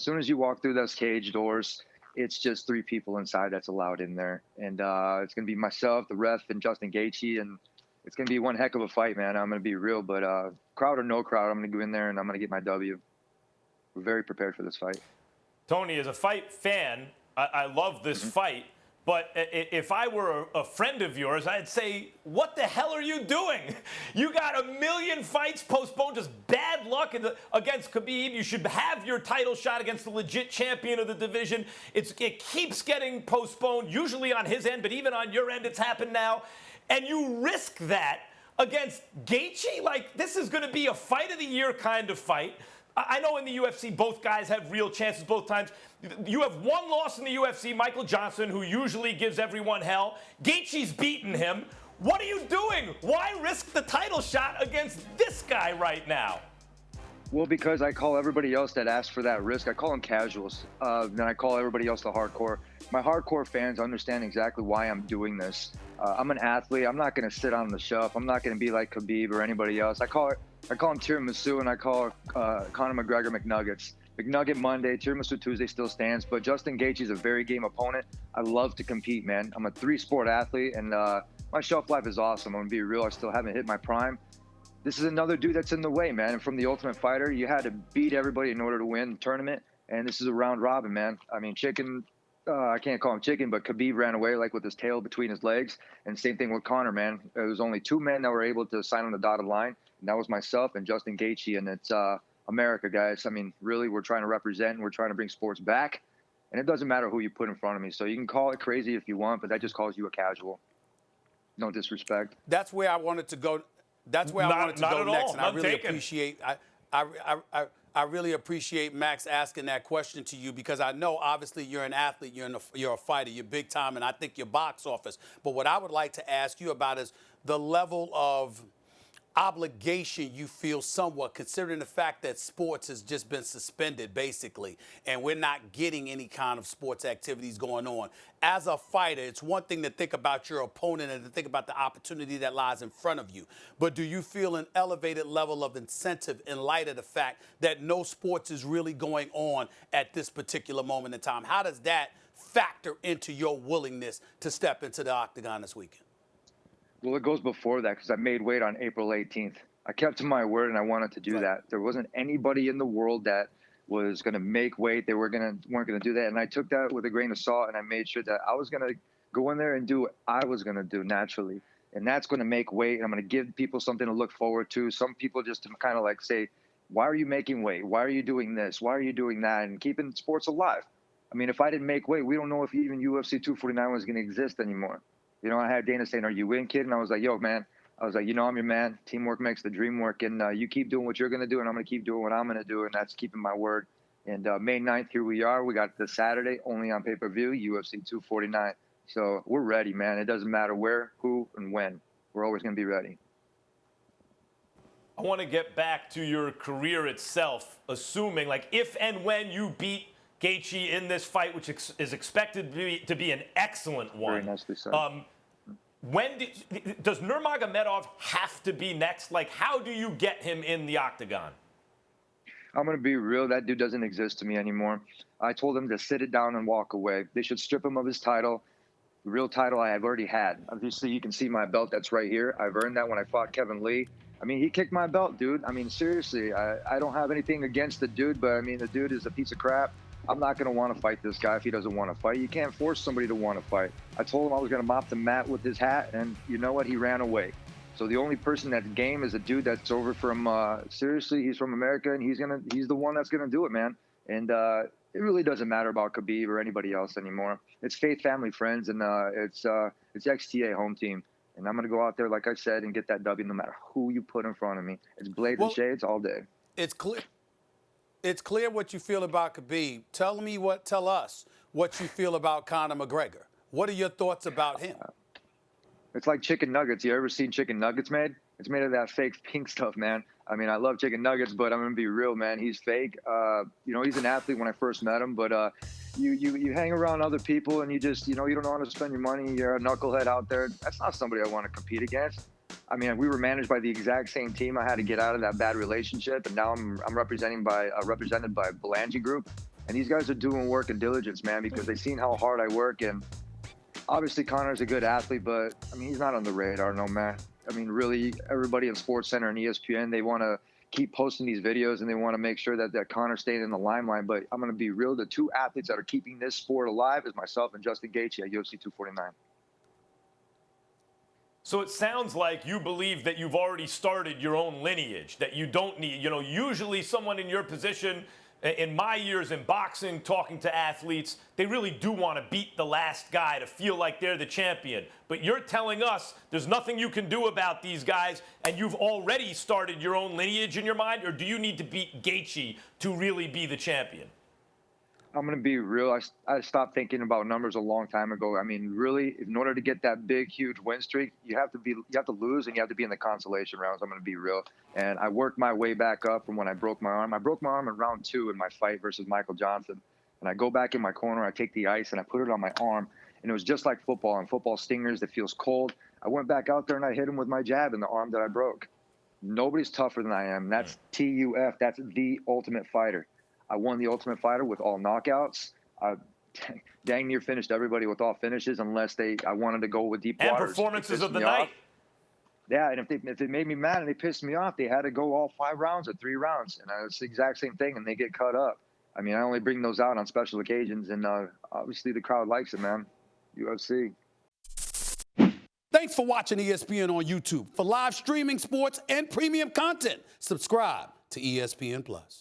As soon as you walk through those cage doors, it's just 3 people inside that's allowed in there. And it's going to be myself, the ref, and Justin Gaethje. And it's going to be one heck of a fight, man. I'm going to be real. But crowd or no crowd, I'm going to go in there and I'm going to get my W. We're very prepared for this fight. Tony, as a fight fan, I love this fight. But if I were a friend of yours, I'd say, what the hell are you doing? You got 1 million fights postponed, just bad luck against Khabib. You should have your title shot against the legit champion of the division. It keeps getting postponed, usually on his end, but even on your end, it's happened now. And you risk that against Gaethje? Like, this is going to be a fight of the year kind of fight. I know in the UFC, both guys have real chances both times. You have one loss in the UFC, Michael Johnson, who usually gives everyone hell. Gaethje's beaten him. What are you doing? Why risk the title shot against this guy right now? Well, because I call everybody else that asks for that risk, I call them casuals. Then I call everybody else the hardcore. My hardcore fans understand exactly why I'm doing this. I'm an athlete. I'm not going to sit on the shelf. I'm not going to be like Khabib or anybody else. I call him tiramisu, and I call Conor McGregor McNuggets. McNugget Monday, tiramisu Tuesday still stands, but Justin Gaethje is a very game opponent. I love to compete, man. I'm a 3-sport athlete, and my shelf life is awesome. I'm going to be real. I still haven't hit my prime. This is another dude that's in the way, man. And from the Ultimate Fighter, you had to beat everybody in order to win the tournament, and this is a round robin, man. I mean, I can't call him chicken, but Khabib ran away like with his tail between his legs, and same thing with Conor, man. There was only 2 men that were able to sign on the dotted line, and that was myself and Justin Gaethje, and it's America, guys. I mean, really, we're trying to represent, and we're trying to bring sports back, and it doesn't matter who you put in front of me. So you can call it crazy if you want, but that just calls you a casual. No disrespect. That's where I wanted to go. That's where I wanted to go next, and I really appreciate. I really appreciate Max asking that question to you, because I know obviously you're an athlete, you're a fighter, you're big time, and I think you're box office. But what I would like to ask you about is the level of obligation you feel somewhat, considering the fact that sports has just been suspended basically, and we're not getting any kind of sports activities going on. As a fighter, it's one thing to think about your opponent and to think about the opportunity that lies in front of you. But do you feel an elevated level of incentive in light of the fact that no sports is really going on at this particular moment in time? How does that factor into your willingness to step into the octagon this weekend? Well, it goes before that, because I made weight on April 18th. I kept to my word, and I wanted to do that. There wasn't anybody in the world that was going to make weight. They weren't going to do that. And I took that with a grain of salt, and I made sure that I was going to go in there and do what I was going to do naturally. And that's going to make weight. And I'm going to give people something to look forward to. Some people just kind of like say, why are you making weight? Why are you doing this? Why are you doing that? And keeping sports alive. I mean, if I didn't make weight, we don't know if even UFC 249 was going to exist anymore. You know, I had Dana saying, are you in, kid? And I was like, yo, man. I was like, you know, I'm your man. Teamwork makes the dream work. And you keep doing what you're going to do, and I'm going to keep doing what I'm going to do. And that's keeping my word. And May 9th, here we are. We got the Saturday only on pay-per-view, UFC 249. So we're ready, man. It doesn't matter where, who, and when. We're always going to be ready. I want to get back to your career itself, assuming, like, if and when you beat Gaethje in this fight, which is expected to be an excellent one. Very nicely said. Does Nurmagomedov have to be next? Like, how do you get him in the octagon? I'm going to be real. That dude doesn't exist to me anymore. I told him to sit it down and walk away. They should strip him of his title. The real title I have already had. Obviously, you can see my belt that's right here. I've earned that when I fought Kevin Lee. I mean, he kicked my belt, dude. I mean, seriously, I don't have anything against the dude, but I mean, the dude is a piece of crap. I'm not going to want to fight this guy if he doesn't want to fight. You can't force somebody to want to fight. I told him I was going to mop the mat with his hat, and you know what? He ran away. So the only person that's game is a dude that's over from, seriously, he's from America, and he's the one that's going to do it, man. And it really doesn't matter about Khabib or anybody else anymore. It's faith, family, friends, and it's XTA home team. And I'm going to go out there, like I said, and get that W no matter who you put in front of me. It's blades and shades all day. It's clear. It's clear what you feel about Khabib. Tell us what you feel about Conor McGregor. What are your thoughts about him? It's like chicken nuggets. You ever seen chicken nuggets made? It's made of that fake pink stuff, man. I mean, I love chicken nuggets, but I'm going to be real, man. He's fake. You know, he's an athlete when I first met him, but you hang around other people and you just, you know, you don't know how to spend your money. You're a knucklehead out there. That's not somebody I want to compete against. I mean, we were managed by the exact same team. I had to get out of that bad relationship, and now I'm represented by Belangi Group, And these guys are doing work and diligence, man, because they've seen how hard I work. And obviously Conor's a good athlete, but I mean, he's not on the radar, no, man. I mean, really, everybody in SportsCenter and ESPN, they want to keep posting these videos and they want to make sure that Conor stayed in the limelight. But I'm going to be real. The two athletes that are keeping this sport alive is myself and Justin Gaethje at UFC 249. So it sounds like you believe that you've already started your own lineage, that you don't need, usually someone in your position, in my years in boxing, talking to athletes, they really do want to beat the last guy to feel like they're the champion. But you're telling us there's nothing you can do about these guys, and you've already started your own lineage in your mind, or do you need to beat Gaethje to really be the champion? I'm going to be real. I stopped thinking about numbers a long time ago. I mean, really, in order to get that big, huge win streak, you have to lose and you have to be in the consolation rounds. I'm going to be real. And I worked my way back up from when I broke my arm. I broke my arm in round 2 in my fight versus Michael Johnson. And I go back in my corner, I take the ice and I put it on my arm. And it was just like football. And football stingers, that feels cold. I went back out there and I hit him with my jab in the arm that I broke. Nobody's tougher than I am. That's TUF. That's the Ultimate Fighter. I won the Ultimate Fighter with all knockouts. I dang near finished everybody with all finishes unless I wanted to go with deep waters. And performances of the night. Yeah, and if they made me mad and they pissed me off, they had to go all 5 rounds or 3 rounds. And it's the exact same thing, and they get cut up. I mean, I only bring those out on special occasions, and obviously the crowd likes it, man. UFC. Thanks for watching ESPN on YouTube. For live streaming sports and premium content, subscribe to ESPN+.